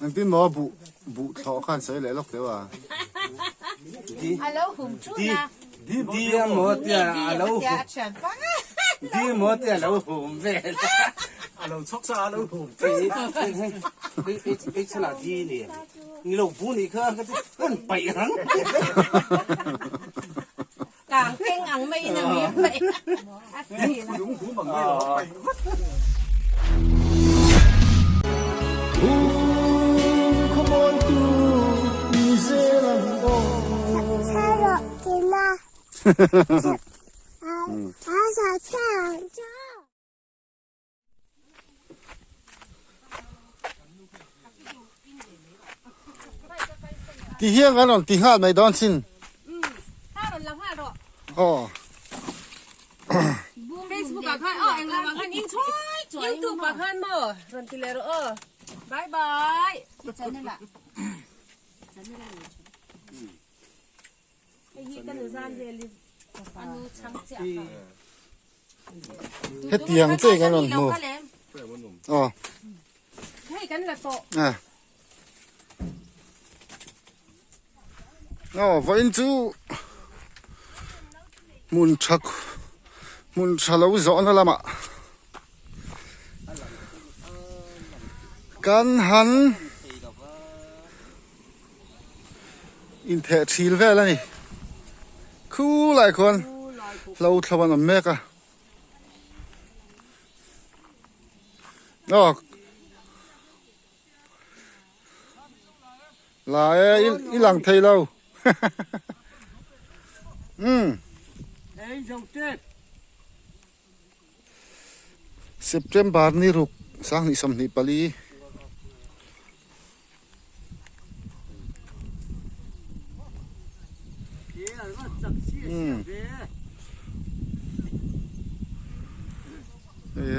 anh tin nó bụ thọ khăn sấy lại lóc thế à alo hùng chút na đi một tiền alo đi một tiền alo hùng về alo chóc ra alo hùng ít là đi nè你老婆你看跟北人 càng khen ăn mì là miếng vậy đúng cú bằng mày nó bày vứt come on to New Zealand 사러 기나 아사 창조 thì hiang anh on thì hát mày đón xin ha rồi làm ha rồi oh Facebook cả hai anh làm anh in thôi YouTube cả hai mà rồi thì lại rồi bye bye chân này là cái gì cái thời gian về đi anh trắng chẹt hết tiếng chơi cái on mù oh hay cái là to à vậy chú muốn lâu rõ nó làm ạ căn hắn in thể chìl về là nè khu lại con lâu thâu ăn mẹ cả là ít lằng thầy lâu September ni ruk sang ni sam ni pali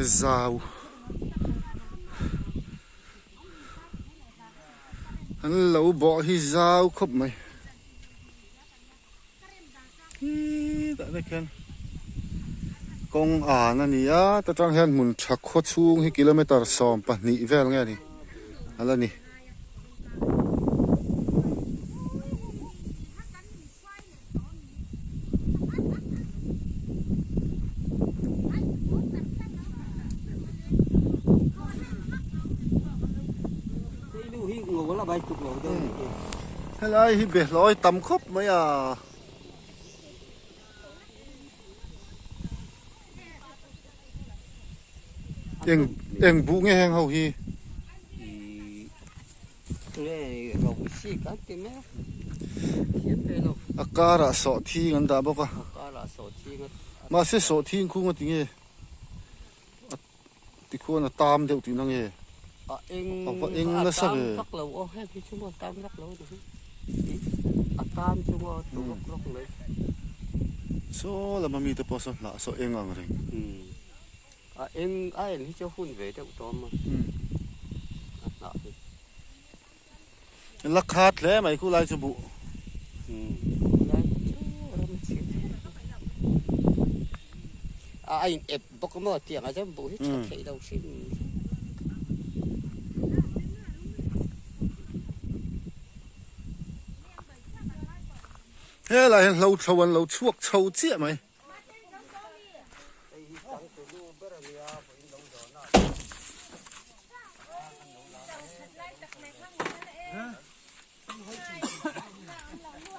Zau anh lâu bỏ hi zau khóc mày tại đây khen công nè à ta trang hen mun chak kho chung hi kilometer som pa ni vel nghe ni ala ni hello hi be loi tam khop mai à em bu nghe hang hầu hi akara so thi ngan da boka ma se so thi khu ngot nge ti khu na tam deu ti na nge em na sa ge bắt lâu ô hay thì chúng ta tam bắt lâu được tam chúng ta tụ lóc lấy so là mami te poso la so eng ang ring em ai thì cho hun về đâu đó mà la khat le mai khu lai chu bu anh ép bốc cái mỏ tiền ở trong bụi hết thấy đâu xin thế là lâu sầu lâu chuộc sầu chia mày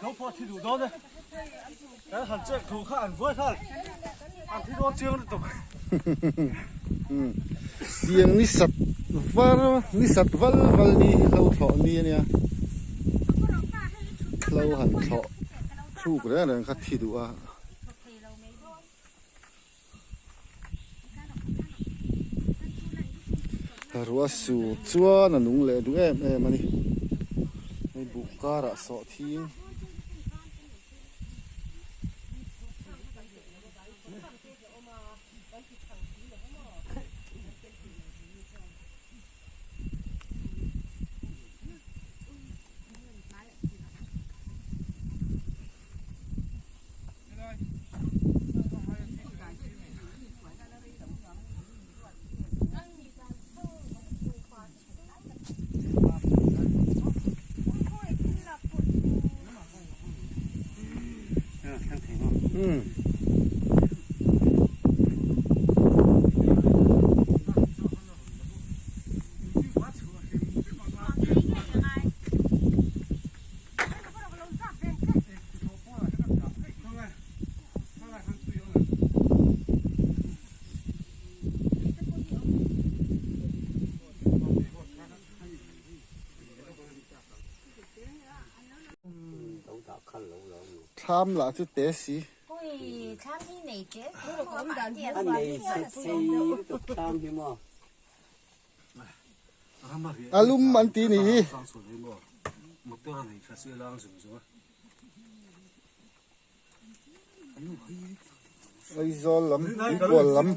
nó phò thì đủ đó đây đấy hẳn chạy thủ khá hẳn vui khá ăn thì đó chương tục tiếng nisat val ni lâu thọ ni nha lâu hẳn thọ chu cái đấy là khát thì đủ à rùa su chua là nung lệ đúng em anh đi bụng cá đã sọ thiên ทำละจุดเตะสิ ui tham đi này chứ cũng có bạn tiền anh này sexy tục tam thì mà อารุมมันตีนี่ mộtตัวnày khá sẽ lang rồi rồi ไอ้ซอลำอีกวนลำ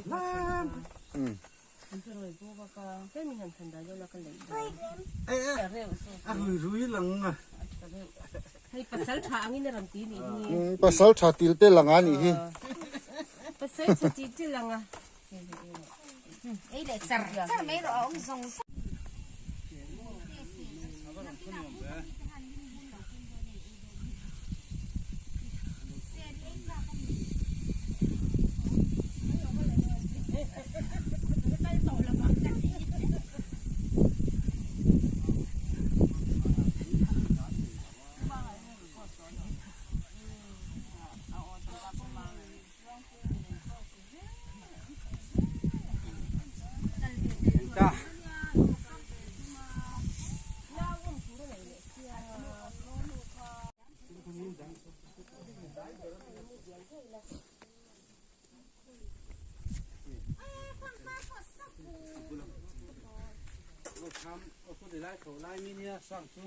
cái mình hành thành đó cho nó cái lệnh ăn rúi lằng à hay bắt sál thang như làm tí này ภาษาชาติเตลังอันนี้ bắt sál chỉ chỉ lang à ấy lại chặt chặt mấy rồi ông dùng để lại khẩu lại mini sang chú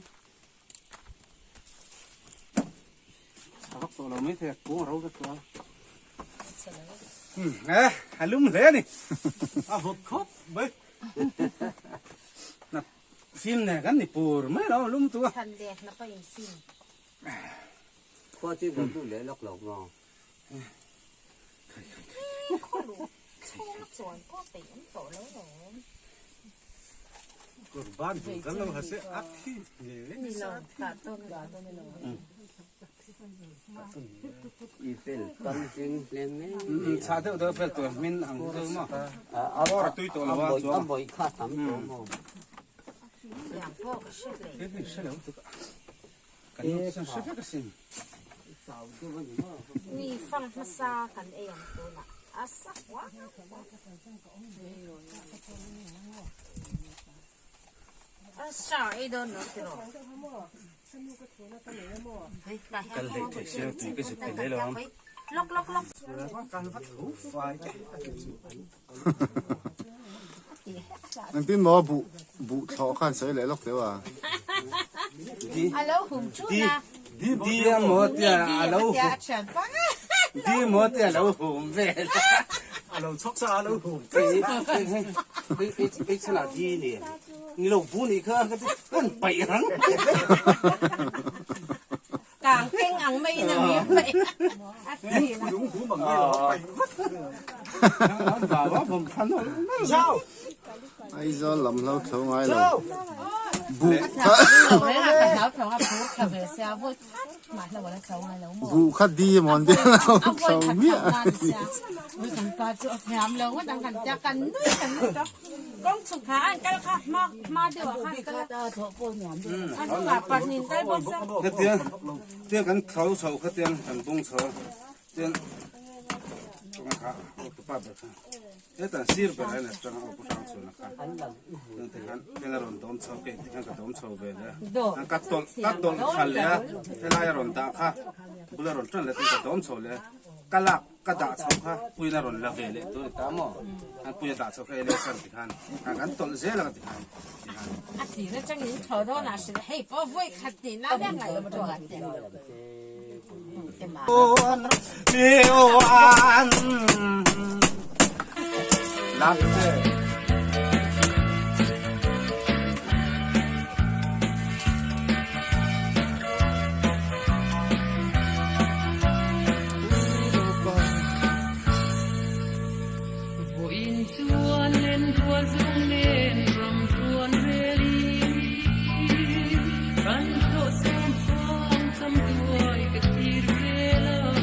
các tổ là mấy thẻ cố rau rất quá nè hai lúm thế này hột khóc bấy nè phim này gắn thì bùr mấy đâu lúm tua thành đẹp nó phải xin qua chứ còn tôi lấy lọc lọc ngon Kurban tu kalau hasil akhi đi làm cả tôi Ifel con chinh lên mấy cha theo đó phải tuổi min hàng thứ mà à tôi tổ là bao nhiêu ông bồi khát lắm mà làm vô cái shit này cái gì sẽ làm được cái nó sẽ sẽ cái gì mi phăng massage kan em tôi là asa quá asa ấy đâu nữa rồi cái lệ thì sẽ tùy cái sự cái đấy là không lóc lóc lóc cái vắt hú phải anh tin mà bụ thọ khăn sấy lại lóc đấy à alo hùng chút na đi một tia alo đi một tia alo hùng về alo chóc ra alo hùng cái là gì nè你老婆你看跟北人 càng kinh ăn mây nè miếng vậy đúng cú bằng cái nó vào quá phòng khăn thôi sao ai do lầm lâu thấu ngay rồi bụ vụ khát đi mòn đi lâu thấu mía con chụp khá anh cái khác mà được anh là bật nhìn tay bớt ra cái tiền tiền cái thấu sầu cái tiền thành bông sầu tiền chúng ta có ba bữa cái tận xíu bữa này là chúng ta có sáng sớm là cái là rộn đom sầu cái cái đom sầu về đấy cắt tol khăn lẽ cái là rộn ta khá bữa là rộn chân là cái đom sầu lẽ cái lạc cái đá sầu khá bữa là rộn là về lẽ tôi ta mò anh bữa đá sầu cái lẽ sang thì khăn tol dễ là thì khăn thì nó chẳng những thở đó là sự hay có vui khát thì nó đang ngày một tuần yêu anh làm thế vội chuồn lên thua dung lên rồng chuồn về đi rắn thổ sông phong trong tuổi cái tì về lo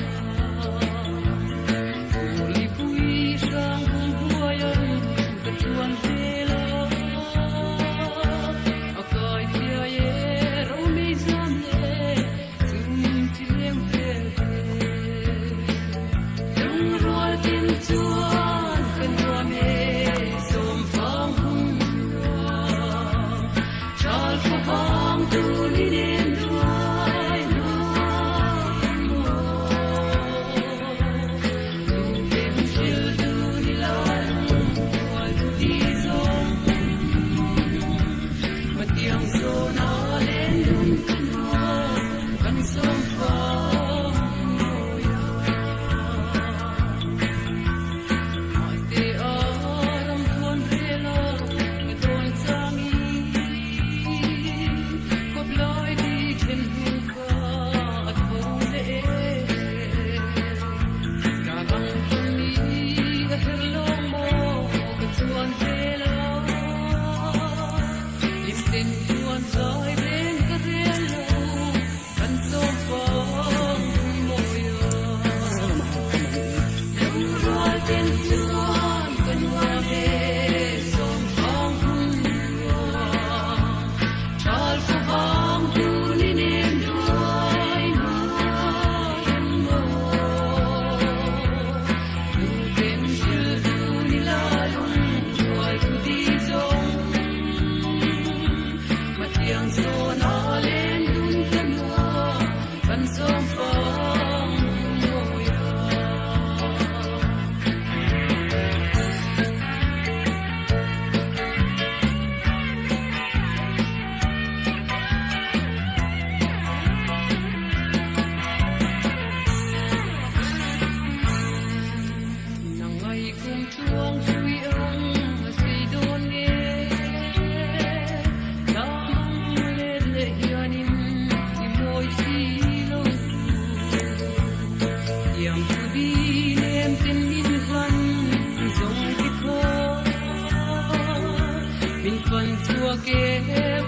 min phần chua kê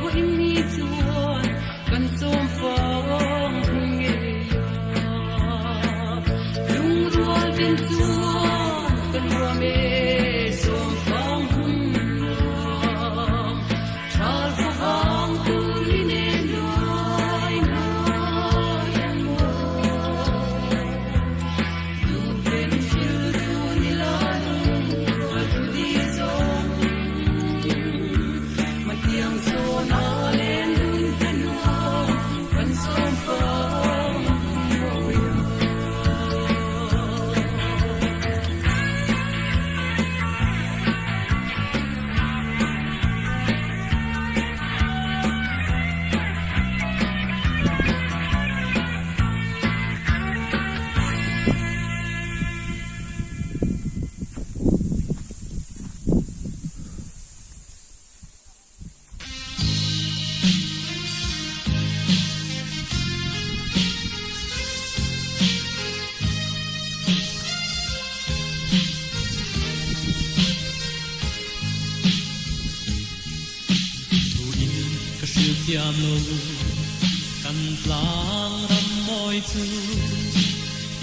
vui mi chuan kan som phong hung nghe lung rual tin chuan kan lua me som phong hung chal pha hang tu li ne noi noi mo du ten fil du ni la ma tu di zong ma tiang so na len dun kan kan som phong piano kan tlang ram moi chu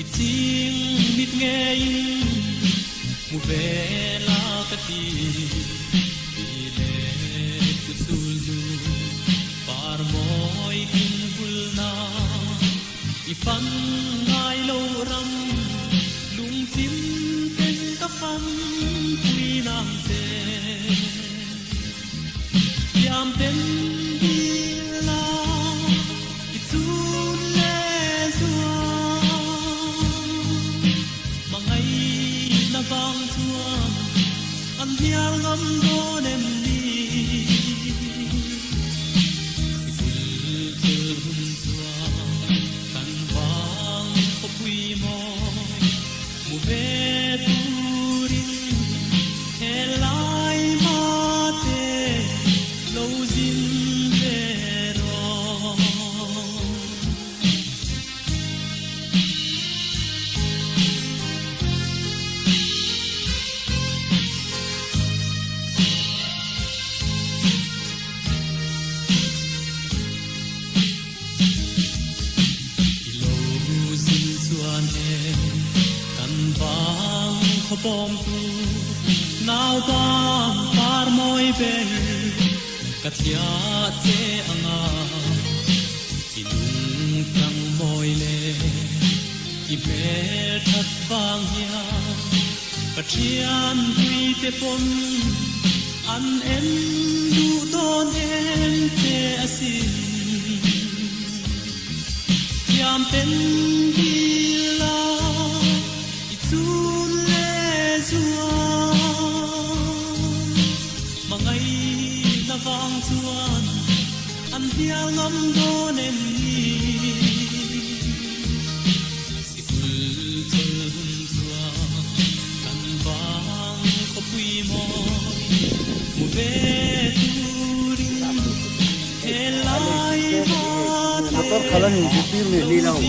i ting mit nge in mu ve la ka ti bi le ku sul du par moi kin hul na i fan ngai lo ram lung chim ten ka fan pui nam te yam ten Yang ngam don em ni kul kul hun tua kan wang ko pui mo mu ve turin helai ma te lo zin ve ro bom tu nau bam par moi bel kathia che anga ilung tang moi le i bel that bang ya pathian hui te pon an en du don en te asin yam pen dila mangai na vang chuan an hial ngam don em ni sikul chul hun chua kan vang ko pui mo mu ve turin helai ma motor khalan in jipir me li nau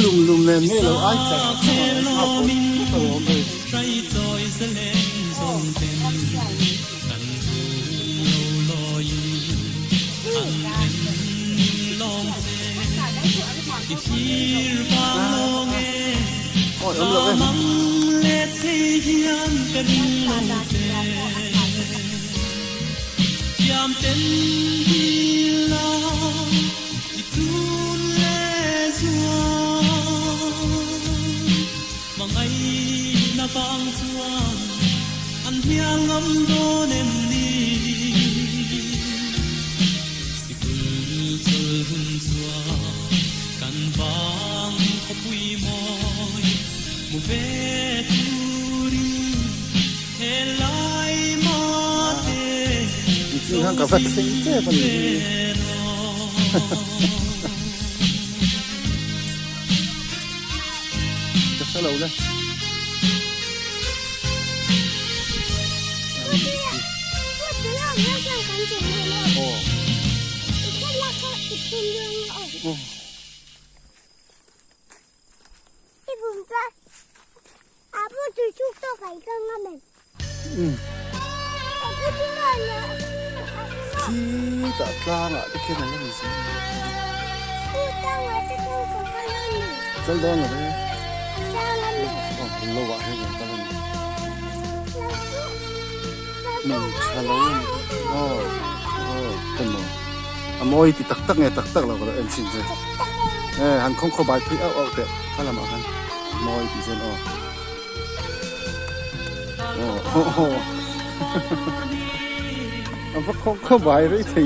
lùng lùng lên mấy lâu ai chạy ôi ấm lộc yam ten di la i tun le zua mangai na bang chuan an hial ngam don em ni sikul chul hun chua kan bang ko pui moi mu ve turin helai ma hang cả vật thế thế phần hello đây 不要上赶紧的了， ồ 你看那个一分钟哦， ồ 1分半，啊不是就到改正了没？ ừ 我不知道呢， chi tạ trang ạ cái kia này là gì 不当我这个可看到你， chân đó là đây 上了没？ ồ lâu vậy hay người ta lên 老 mình chả lâu ồ tên mà à môi thì tắc nghe tắc là gọi là em xin chứ hắn không có bài thi ảo thế hay là mà hắn môi thì xem ồ anh vẫn không có bài đấy thì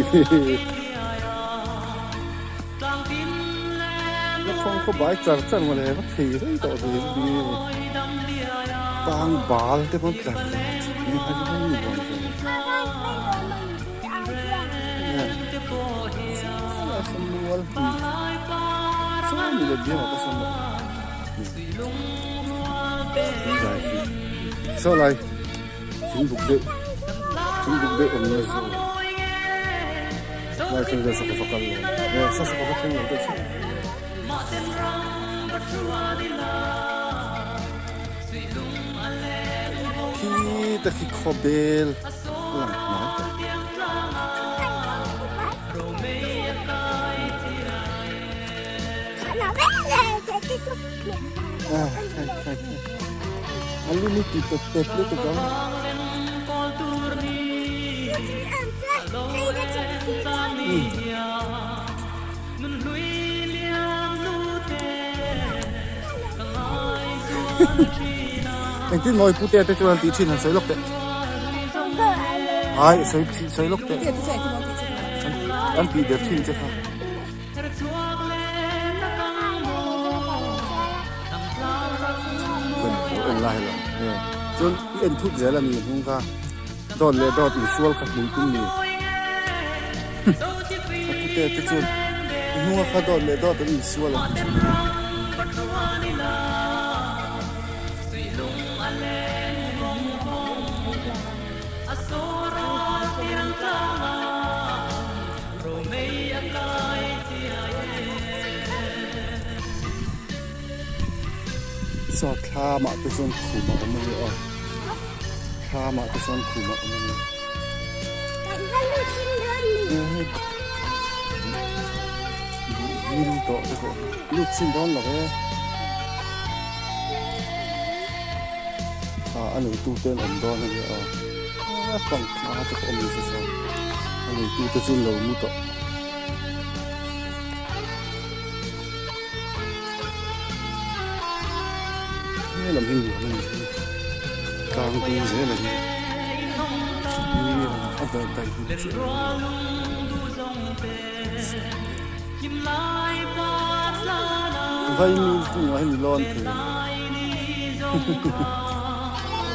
nó không có bài chặt chân mà này vẫn thì đấy tội gì đi tăng bál thế vẫn chặt nhưng hay vẫn nhiều rồi semua semua bila dia apa sama so lại chúng đục đệ ông này rồi lại chúng ta sẽ có fakal rồi sẽ có fakal rồi đấy khi ta khi khobel làm nói unlimited tetap itu kan anh tin ngồi putih itu cuma ticin saya lok deh ai saya lok deh anh pi dia tin je kan lại là cho anh thuốc dễ là mình không ca đòn lệ đòn thì xuôi khắp mình cũng nhiều aku teh tu nua khá đòn lệ đòn thì mình xuôi là so kha mà tôi son khu mà ông ấy ở kha mà tôi son khu mà ông ấy nhìn to đấy không lúc xin đón là cái anh ấy tu tên ông đó này còn mà tôi ông ấy sao anh ấy tu tên lâu mu to làm hình của mình càng tu dễ là như ông ta tay vậy mình cũng hay lon thì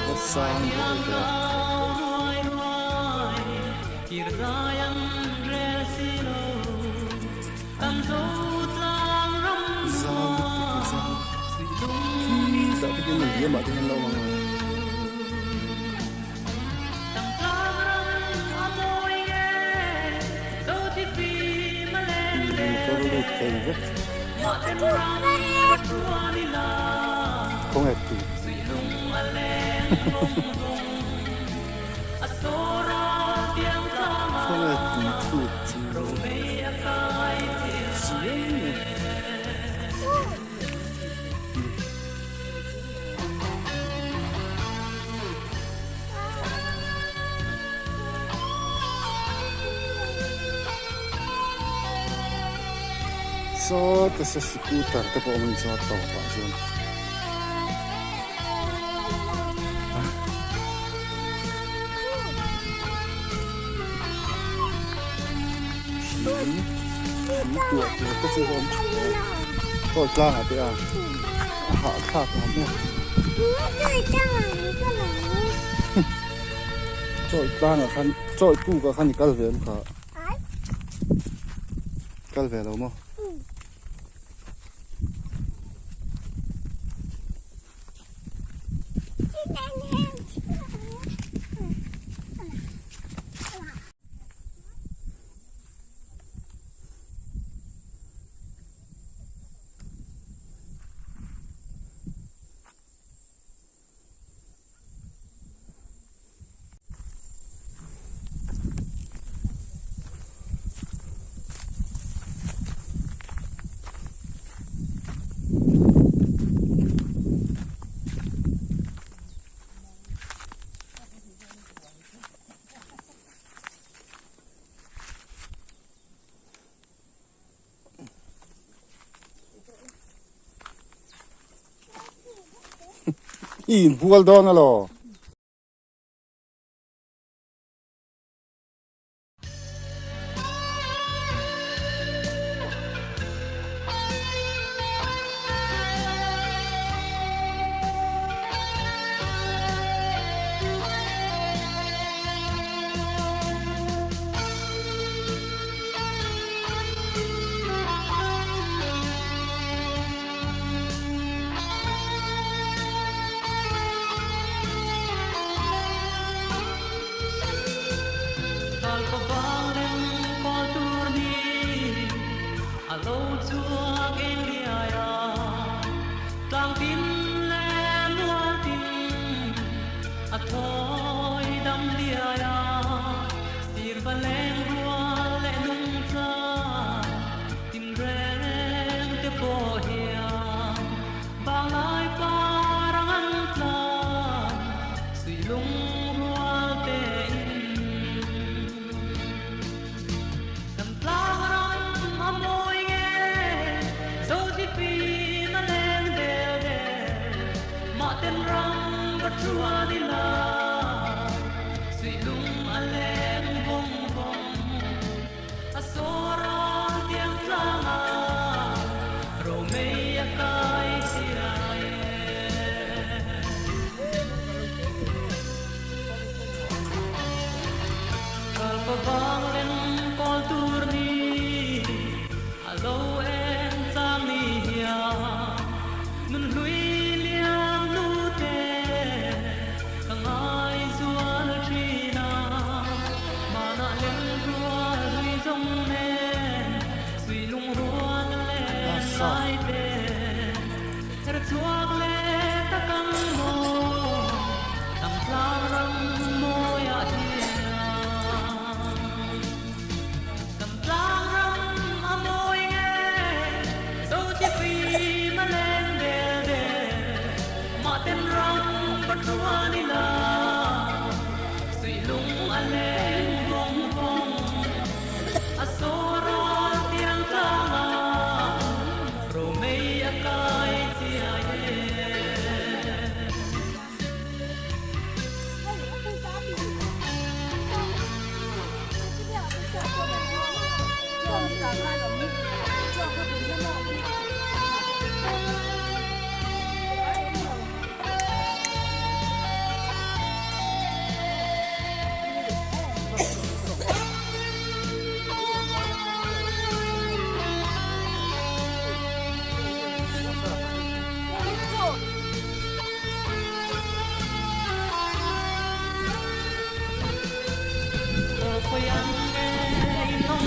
có sang rồi cái mình dia mà thì lâu mà có đôi cây rất không hẹp gì không hẹp gì thuộc so to sa skuter to po mình so to pa so tuột to sa om to kla ha te a ha kha ka mo choi kla na khan choi tu ka khan kal ve ka kal ve lo mo in bual don alo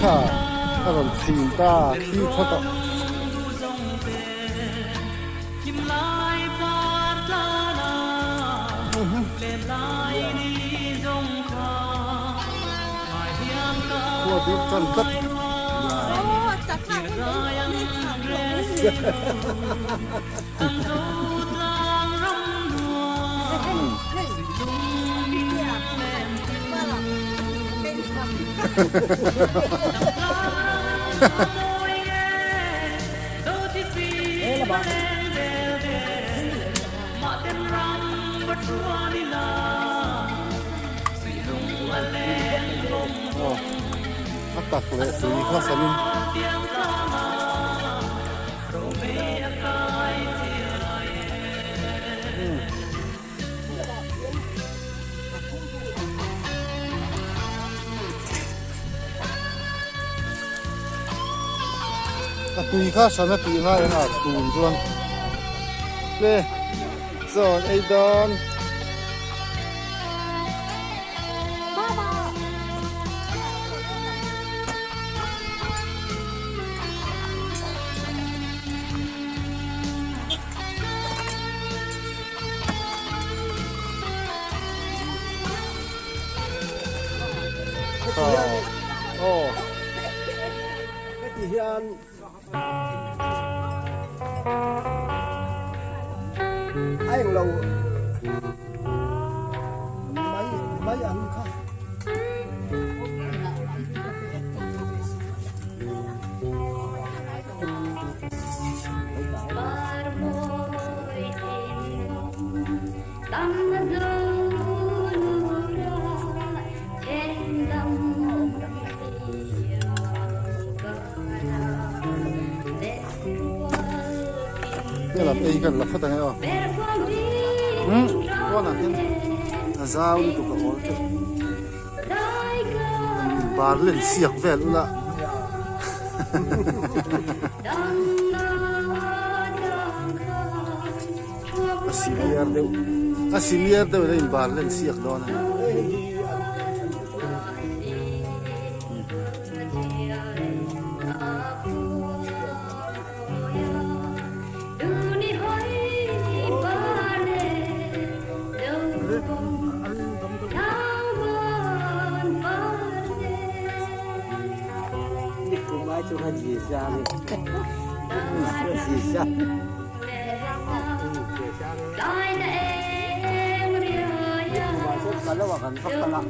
ค่ะอารมณ์ซีนตาที่เขาต่อพวกนี้จนกัดจัดทางไม่ทำเลยตักเลยสีข้าวสนิมตุยข้าฉันตุยง่ายนะตุยจวนเล่สอนไอ้ดอนโอ้ที่อันไอ้เราไม่อันค่ะ cái làm ấy gần là phát này à con là thiên là sao đi tụi cậu chứ bà lên xiếc về luôn ạ Asimier đâu đây bà lên xiếc đó này cũng ai cho hắn gì ra đi gì ra kalau akan fakala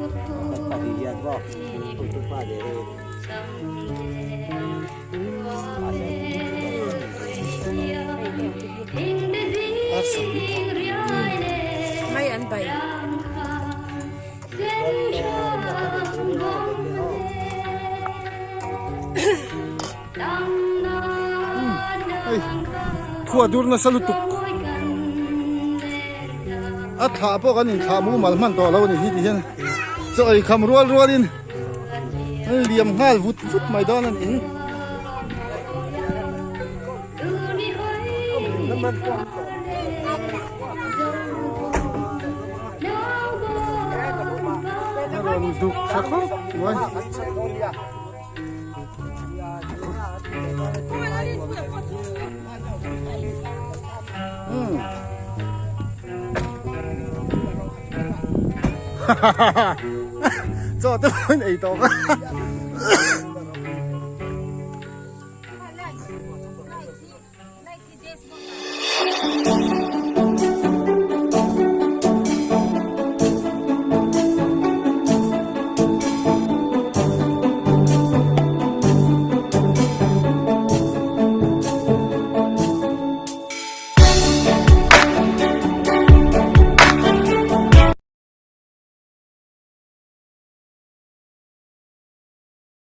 pagpapilian ko ito pa de May an bay. Khua dur na salutuk a tha po kan in tha mu mal man to lo ni hi ti hian cho ai kham rual rual in liam hal vut vut mai don an in ron duk thakho wai cho tôi ấy to quá